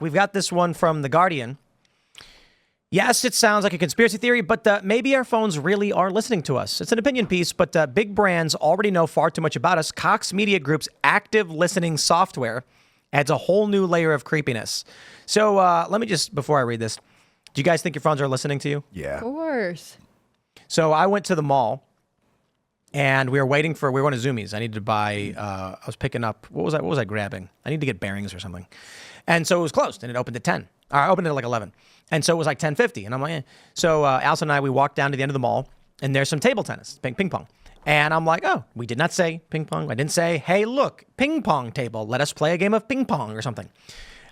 We've got this one from The Guardian. Yes, it sounds like a conspiracy theory, but maybe our phones really are listening to us. It's an opinion piece, but big brands already know far too much about us. Cox Media Group's active listening software adds a whole new layer of creepiness. So let me just, before I read this, do you guys think your phones are listening to you? Yeah. Of course. So I went to the mall, and we were going to Zoomies. I needed to buy, I was picking up, what was I grabbing? I need to get bearings or something. And so it was closed, and it opened at 10. I opened it at like 11. And so it was like 10:50, and I'm like, eh. So Allison and I, we walked down to the end of the mall, and there's some table tennis, ping pong. And I'm like, oh, we did not say ping pong. I didn't say, hey, look, ping pong table. Let us play a game of ping pong or something.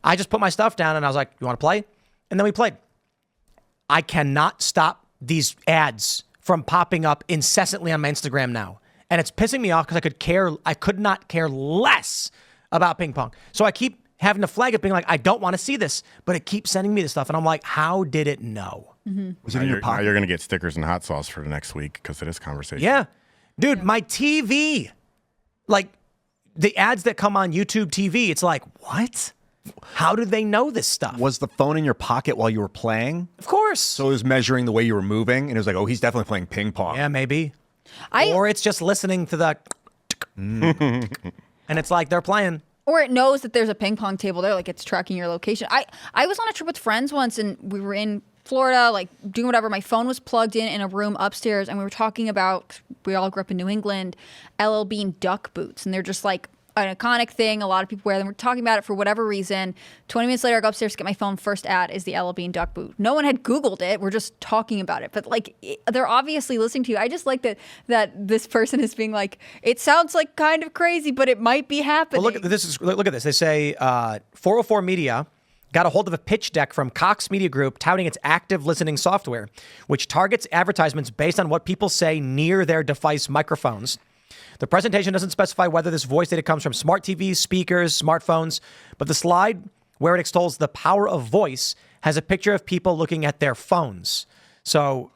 I just put my stuff down, and I was like, you want to play? And then we played. I cannot stop these ads from popping up incessantly on my Instagram now. And it's pissing me off because I could not care less about ping pong. So I keep having to flag it, being like, I don't want to see this, but it keeps sending me this stuff. And I'm like, how did it know? Mm-hmm. Was it in your pocket? Now you're going to get stickers and hot sauce for the next week because of this conversation. Yeah. Dude, my TV, like the ads that come on YouTube TV, it's like, what? How do they know this stuff? Was the phone in your pocket while you were playing? Of course. So it was measuring the way you were moving, and it was like, oh, he's definitely playing ping pong. Yeah, maybe. Or it's just listening to the... and it's like they're playing. Or it knows that there's a ping pong table there, like it's tracking your location. I was on a trip with friends once, and we were in Florida, like doing whatever. My phone was plugged in a room upstairs, and we were talking about, we all grew up in New England, LL Bean duck boots. And they're just like an iconic thing. A lot of people wear them. We're talking about it for whatever reason. 20 minutes later, I go upstairs to get my phone. First ad is the LL Bean duck boot. No one had Googled it. We're just talking about it. But like, they're obviously listening to you. I just like that this person is being like, it sounds like kind of crazy, but it might be happening. Well, look at this. They say 404 Media got a hold of a pitch deck from Cox Media Group touting its active listening software, which targets advertisements based on what people say near their device microphones. The presentation doesn't specify whether this voice data comes from smart TVs, speakers, smartphones, but the slide where it extols the power of voice has a picture of people looking at their phones. So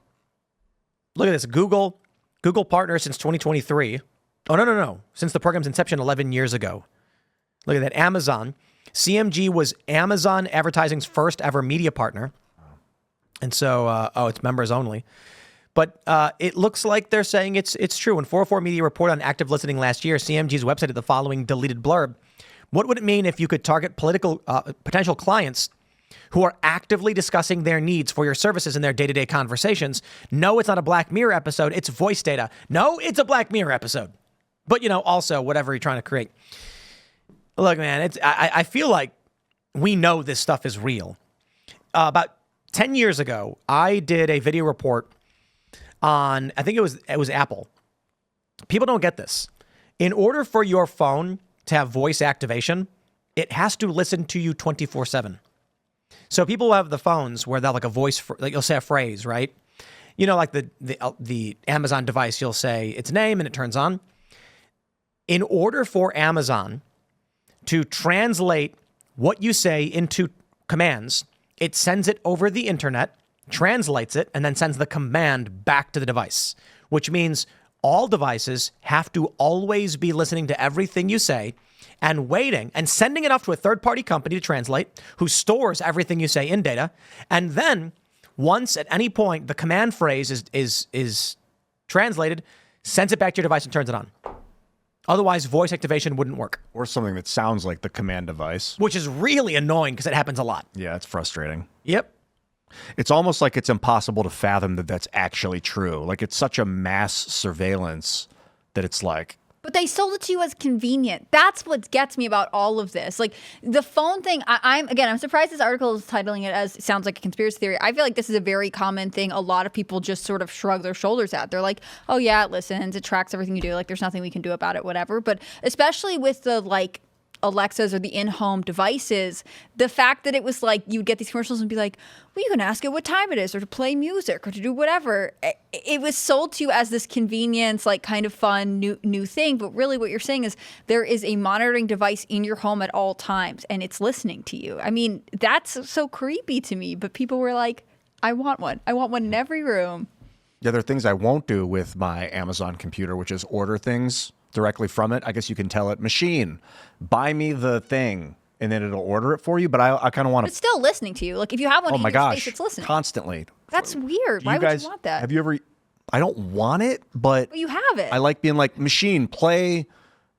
look at this. Google partner since 2023. Oh, no. Since the program's inception 11 years ago. Look at that. Amazon. CMG was Amazon Advertising's first ever media partner. And so, it's members only. But it looks like they're saying it's true. When 404 Media reported on active listening last year, CMG's website had the following deleted blurb. What would it mean if you could target potential clients who are actively discussing their needs for your services in their day-to-day conversations? No, it's not a Black Mirror episode. It's voice data. No, it's a Black Mirror episode. But, also whatever you're trying to create. Look, man, I feel like we know this stuff is real. About 10 years ago, I did a video report on, I think it was Apple. People don't get this. In order for your phone to have voice activation, it has to listen to you 24/7. So people have the phones where they'll like a voice, like you'll say a phrase, right? Like the Amazon device, you'll say its name and it turns on. In order for Amazon to translate what you say into commands, it sends it over the internet, translates it, and then sends the command back to the device, which means all devices have to always be listening to everything you say and waiting and sending it off to a third-party company to translate, who stores everything you say in data. And then once at any point the command phrase is translated, sends it back to your device and turns it on. Otherwise, voice activation wouldn't work. Or something that sounds like the command device. Which is really annoying because it happens a lot. Yeah, it's frustrating. Yep. It's almost like it's impossible to fathom that that's actually true. Like, it's such a mass surveillance that it's like... But they sold it to you as convenient. That's what gets me about all of this. Like, the phone thing, I'm surprised this article is titling it as sounds like a conspiracy theory. I feel like this is a very common thing a lot of people just sort of shrug their shoulders at. They're like, oh yeah, it listens, it tracks everything you do. Like, there's nothing we can do about it, whatever. But especially with the, like, Alexas or the in-home devices, the fact that it was like you would get these commercials and be like, well, you can ask it what time it is or to play music or to do whatever. It was sold to you as this convenience, like kind of fun new thing. But really what you're saying is there is a monitoring device in your home at all times and it's listening to you. I mean, that's so creepy to me. But people were like, I want one. I want one in every room. Yeah, there are things I won't do with my Amazon computer, which is order things directly from it. I guess you can tell it, machine, buy me the thing. and then it'll order it for you. But I kind of want It's to. still listening to you. Like if you have one Oh in my your gosh, space, it's listening. constantly. That's weird. Do Why you would guys, you want that? Have you ever? I don't want it, but Well, you have it. I like being like, machine, play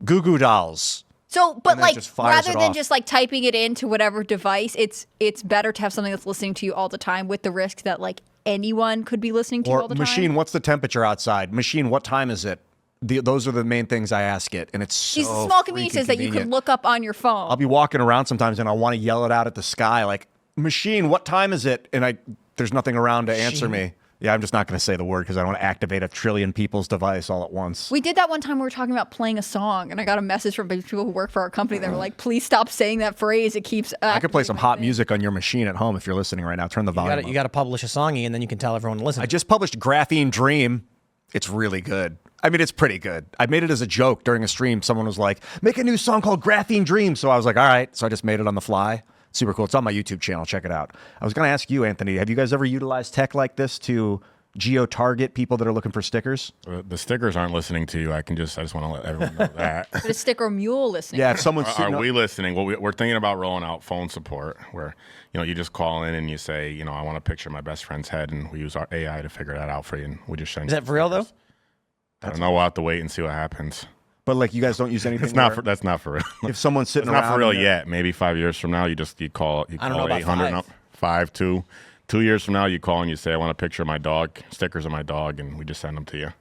Goo Goo Dolls. So, but And then it like just fires rather it than off. just like typing it into whatever device, it's better to have something that's listening to you all the time with the risk that like anyone could be listening to you Or all the machine, time. what's the temperature outside? Machine, what time is it? Those are the main things I ask it, and it's so These small conveniences that you could convenient. look up on your phone. I'll be walking around sometimes, and I want to yell it out at the sky, like, machine, what time is it? And there's nothing around to answer me. Yeah, I'm just not going to say the word because I don't want to activate 1 trillion people's device all at once. We did that one time. We were talking about playing a song, and I got a message from people who work for our company that were like, "Please stop saying that phrase. It keeps." I could play some hot music on your machine at home if you're listening right now. Turn the volume You up. got to publish a songy, and then you can tell everyone to listen. I just published Graphene Dream. It's really good. I mean, it's pretty good. I made it as a joke during a stream. Someone was like, make a new song called Graphene Dream. So I was like, all right. So I just made it on the fly. Super cool. It's on my YouTube channel. Check it out. I was going to ask you, Anthony, have you guys ever utilized tech like this to geo-target people that are looking for stickers? The stickers aren't listening to you. I just want to let everyone know that. But a sticker mule listening. Yeah, if someone's sitting Are we listening? Well, we're thinking about rolling out phone support where, you just call in and you say, I want a picture of my best friend's head, and we use our AI to figure that out for you, and we just send Is that for real though? I don't know. We'll have to wait and see what happens. but like you guys don't use anything. That's not for real. If someone's sitting It's around, not for real and yet. Maybe 5 years from now, you call I don't know about 800 5. 2 years from now, you call and you say, I want a picture of my dog, stickers of my dog, and we just send them to you.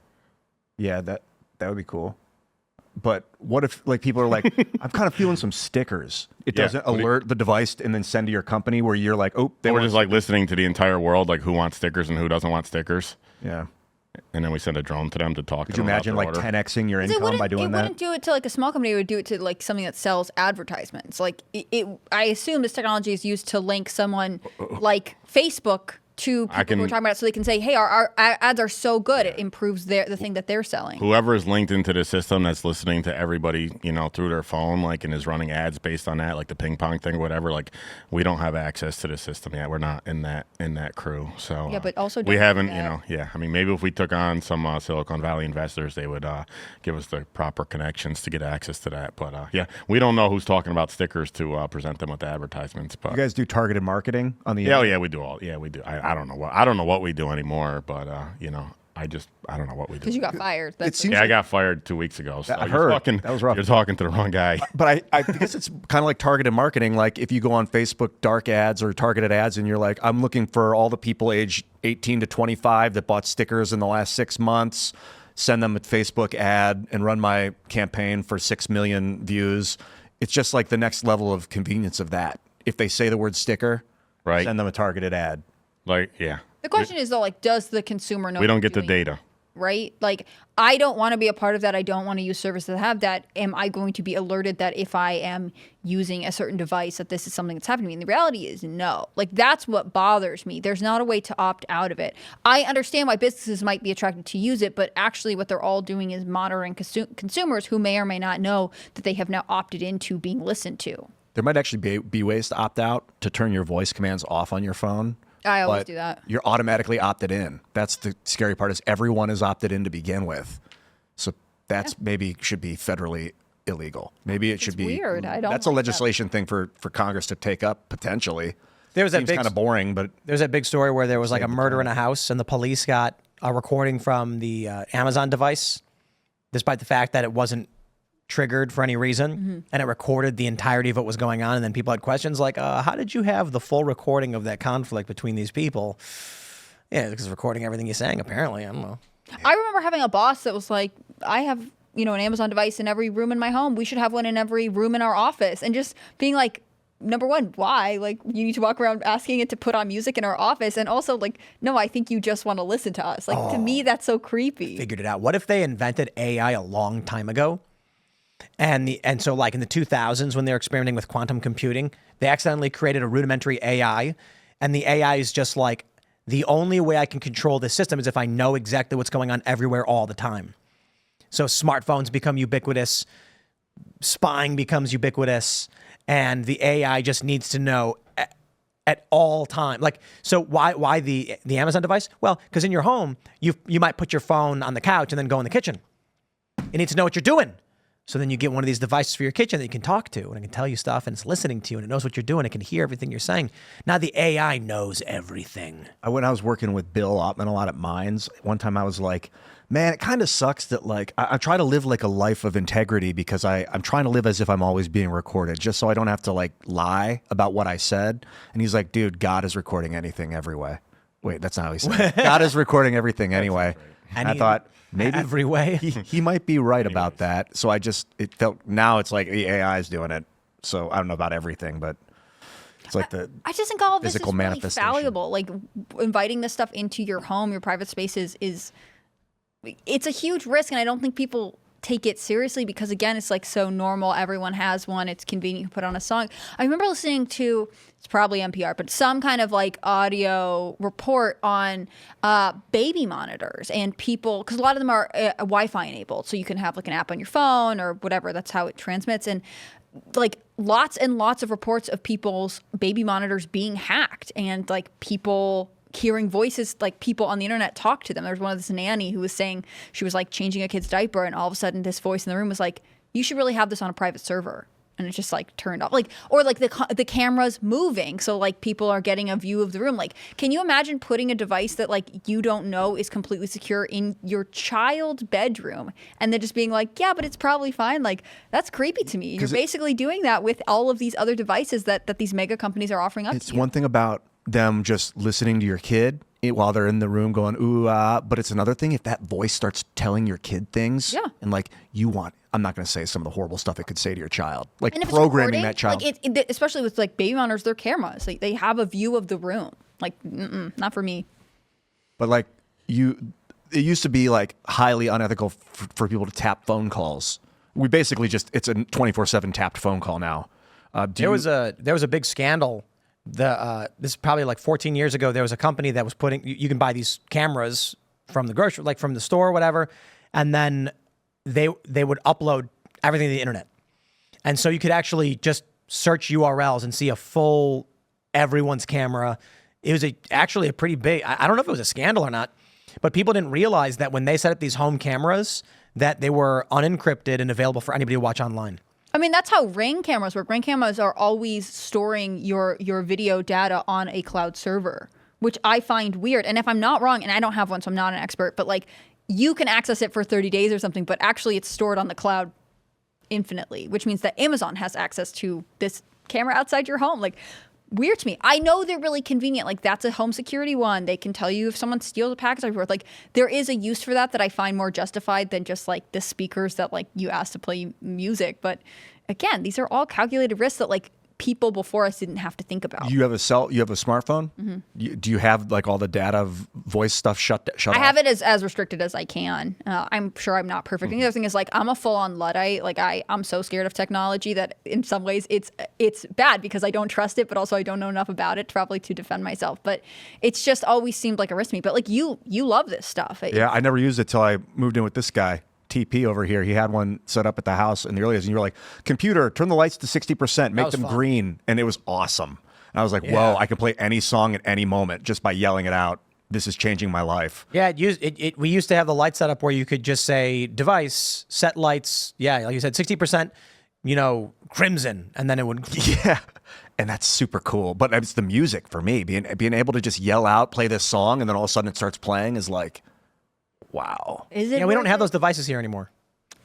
Yeah, that would be cool. But what if like people are like, I'm kind of feeling some stickers. It Yeah, doesn't what do you- alert the device and then send to your company where you're like, oh, they We're want just like listening to the entire world, like who wants stickers and who doesn't want stickers. yeah. And then we send a drone to them to talk Could to you them imagine about like their order. 10xing your 'Cause income by doing it that? wouldn't do it to like a small company. It would do it to like something that sells advertisements. Like I assume this technology is used to link someone like Facebook to people who are talking about it, so they can say, "Hey, our ads are so good, it improves the thing that they're selling." Whoever is linked into the system that's listening to everybody, through their phone, like, and is running ads based on that, like the ping pong thing or whatever, like, we don't have access to the system yet. We're not in that crew. So Yeah, but also we don't haven't, do that. yeah. I mean, maybe if we took on some Silicon Valley investors, they would give us the proper connections to get access to that. But yeah, we don't know who's talking about stickers to present them with advertisements. But You guys do targeted marketing on the yeah, we do all. Yeah, we do. I don't know what we do anymore, but I don't know what we do. Because you got fired. That's seems- Yeah, I got fired 2 weeks ago. So I heard. That was rough. You're talking to the wrong guy. But I guess it's kind of like targeted marketing. Like if you go on Facebook dark ads or targeted ads and you're like, I'm looking for all the people aged 18 to 25 that bought stickers in the last 6 months, send them a Facebook ad and run my campaign for 6 million views. It's just like the next level of convenience of that. If they say the word sticker, Right. send them a targeted ad. Like, yeah. the question is though, like, does the consumer know? We don't what get the you're doing? data. Right? Like, I don't want to be a part of that. I don't want to use services that have that. Am I going to be alerted that if I am using a certain device that this is something that's happening to me? And the reality is no. Like, that's what bothers me. There's not a way to opt out of it. I understand why businesses might be attracted to use it, but actually what they're all doing is monitoring consumers who may or may not know that they have now opted into being listened to. There might actually be ways to opt out to turn your voice commands off on your phone. I always but do that. You're automatically opted in. That's the scary part is everyone is opted in to begin with. So that's maybe should be federally illegal. Maybe it should be weird. I don't That's a like that. legislation thing for Congress to take up potentially. There was that Seems big kind of boring, but There's that big story where there was like a murder in a house, and the police got a recording from the Amazon device, despite the fact that it wasn't triggered for any reason, and it recorded the entirety of what was going on. And then people had questions like, how did you have the full recording of that conflict between these people? Yeah, because it's recording everything you're saying, apparently. I don't know. I remember having a boss that was like, I have, an Amazon device in every room in my home. We should have one in every room in our office. And just being like, number one, why? Like, you need to walk around asking it to put on music in our office. And also, like, no, I think you just want to listen to us. Like, to me, that's so creepy. Figured it out. What if they invented AI a long time ago? And so like in the 2000s when they were experimenting with quantum computing, they accidentally created a rudimentary AI, and the AI is just like, the only way I can control this system is if I know exactly what's going on everywhere all the time. So smartphones become ubiquitous, spying becomes ubiquitous, and the AI just needs to know at all time. Like, so why the Amazon device? Well, because in your home, you might put your phone on the couch and then go in the kitchen. It needs to know what you're doing. So then you get one of these devices for your kitchen that you can talk to, and it can tell you stuff, and it's listening to you, and it knows what you're doing. It can hear everything you're saying. Now the AI knows everything. When I was working with Bill Ottman a lot at Mines, one time I was like, man, it kind of sucks that like I try to live like a life of integrity because I'm trying to live as if I'm always being recorded, just so I don't have to like lie about what I said. And he's like, dude, God is recording anything every way. Wait, that's not how he said it. God is recording everything anyway. And I thought maybe every way he might be right about that. So it felt, now it's like the AI is doing it. So I don't know about everything, but it's like I just think all of this is really manifestation. valuable. Like inviting this stuff into your home, your private spaces it's a huge risk, and I don't think people take it seriously because, again, it's like so normal. Everyone has one. It's convenient to put on a song. I remember listening to, it's probably NPR, but some kind of like audio report on baby monitors and people, because a lot of them are Wi-Fi enabled, so you can have like an app on your phone or whatever. That's how it transmits. And like lots and lots of reports of people's baby monitors being hacked and like people hearing voices, like people on the internet talk to them. There was one of this nanny who was saying she was like changing a kid's diaper, and all of a sudden this voice in the room was like, you should really have this on a private server. And it just like turned off, like, or like the camera's moving, so like people are getting a view of the room. Like, can you imagine putting a device that like you don't know is completely secure in your child's bedroom and then just being like, yeah, but it's probably fine? Like, that's creepy to me. You're basically doing that with all of these other devices that these mega companies are offering up. It's one thing about them just listening to your kid while they're in the room going, ooh, but it's another thing if that voice starts telling your kid things. Yeah. And like I'm not going to say some of the horrible stuff it could say to your child. Like and if programming that child. Like especially with like baby monitors, they're cameras. Like they have a view of the room. Like, not for me. But like it used to be like highly unethical for people to tap phone calls. We basically it's a 24/7 tapped phone call now. There was a big scandal. This is probably like 14 years ago. There was a company that was you can buy these cameras from the grocery, like from the store or whatever, and then they would upload everything to the internet. And so you could actually just search URLs and see a full everyone's camera. It was actually a pretty big, I don't know if it was a scandal or not, but people didn't realize that when they set up these home cameras that they were unencrypted and available for anybody to watch online. I mean, that's how Ring cameras work. Ring cameras are always storing your video data on a cloud server, which I find weird. And if I'm not wrong, and I don't have one, so I'm not an expert, but like you can access it for 30 days or something, but actually it's stored on the cloud infinitely, which means that Amazon has access to this camera outside your home. Like, weird to me. I know they're really convenient. Like, that's a home security one. They can tell you if someone steals a package or forth. Like, there is a use for that I find more justified than just like the speakers that like you asked to play music. But again, these are all calculated risks that like people before us didn't have to think about. You have a smartphone? Mm-hmm. Do you have like all the data voice stuff shut off? I have it as restricted as I can. I'm sure I'm not perfect. And the other thing is like I'm a full-on Luddite. Like I'm so scared of technology that in some ways it's bad because I don't trust it, but also I don't know enough about it probably to defend myself. But it's just always seemed like a risk to me. But like you love this stuff. Yeah, I never used it till I moved in with this guy. TP over here, he had one set up at the house in the early days, and you were like, computer, turn the lights to 60%, make them green, and it was awesome. And I was like, whoa, I can play any song at any moment just by yelling it out. This is changing my life. Yeah, we used to have the light setup where you could just say, device, set lights, like you said, 60%, crimson, and then it would... Yeah, and that's super cool. But it's the music for me. Being able to just yell out, play this song, and then all of a sudden it starts playing is like... Wow. Is it? Yeah, we don't have those devices here anymore.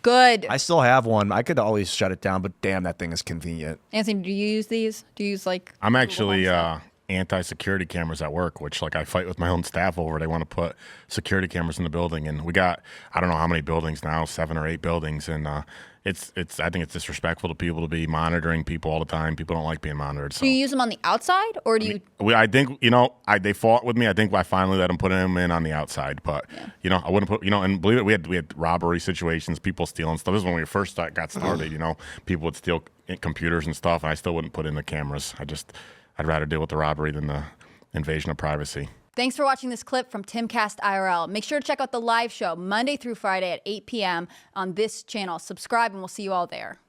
Good. I still have one. I could always shut it down, but damn, that thing is convenient. Anthony, do you use these? Do you use like... I'm actually anti-security cameras at work, which like I fight with my own staff over. They want to put security cameras in the building, and we got, I don't know how many buildings now, 7 or 8 buildings, and it's I think it's disrespectful to people to be monitoring people all the time. People don't like being monitored. So. Do you use them on the outside, or do you? I think they fought with me. I think I finally let them put them in on the outside, but I wouldn't put and believe it, we had robbery situations, people stealing stuff. This is when we first got started. People would steal computers and stuff, and I still wouldn't put in the cameras. I'd rather deal with the robbery than the invasion of privacy. Thanks for watching this clip from Timcast IRL. Make sure to check out the live show Monday through Friday at 8 p.m. on this channel. Subscribe, and we'll see you all there.